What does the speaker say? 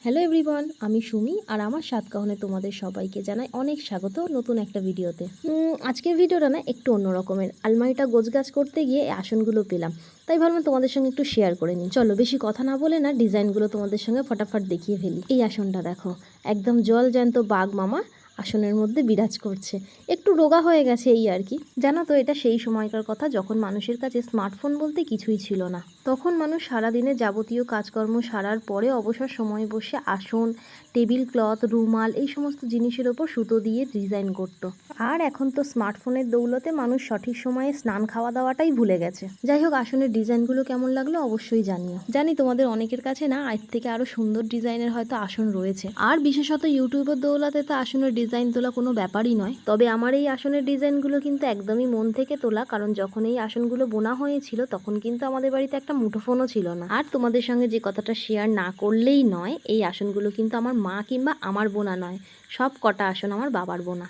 Hello everyone, আমি সুমি আর আমার সাতকাহনে তোমাদের সবাইকে জানাই অনেক স্বাগত নতুন একটা ভিডিওতে। আজকের ভিডিওটা না একটু অন্য রকমের। আলমারিটা গোছগাছ করতে গিয়ে এই আসনগুলো পেলাম, তাই ভাবলাম তোমাদের সঙ্গে একটু শেয়ার করে নিই। চলো বেশি কথা না বলে না ডিজাইনগুলো তোমাদের সঙ্গে ফটাফট দেখিয়ে ফেলি। এই আসনটা দেখো, একদম জল জ্যান্ত বাঘ মামা আসনের মধ্যে বিরাজ করছে। একটু রোগা হয়ে গেছে এই আর কি। জানো তো, এটা সেই সময়কার কথা যখন মানুষের কাছে স্মার্টফোন বলতে কিছুই ছিল না। তখন মানুষ সারাদিনে যাবতীয় কাজকর্ম সারার পরে অবসর সময় বসে আসন, টেবিল ক্লথ, রুমাল এই সমস্ত জিনিসের ওপর সুতো দিয়ে ডিজাইন করত। আর এখন তো স্মার্টফোনের দৌলতে মানুষ সঠিক সময়ে স্নান খাওয়া দাওয়াটাই ভুলে গেছে। যাই হোক, আসনের ডিজাইনগুলো কেমন লাগলো অবশ্যই জানিও। জানি তোমাদের অনেকের কাছে না এর থেকে আরও সুন্দর ডিজাইনের হয়তো আসন রয়েছে, আর বিশেষত ইউটিউবের দৌলতে তো আসনের ডিজাইন তোলা কোনো ব্যাপারই নয়। তবে আমার এই আসনের ডিজাইনগুলো কিন্তু একদমই মন থেকে তোলা, কারণ যখন এই আসনগুলো বোনা হয়েছিল তখন কিন্তু আমাদের বাড়িতে একটা মুঠোফোনও ছিল না। আর তোমাদের সঙ্গে যে কথাটা শেয়ার না করলেই নয়, এই আসনগুলো কিন্তু আমার মা কিংবা আমার বোনা নয়, সব কটা আসন আমার বাবার বোনা।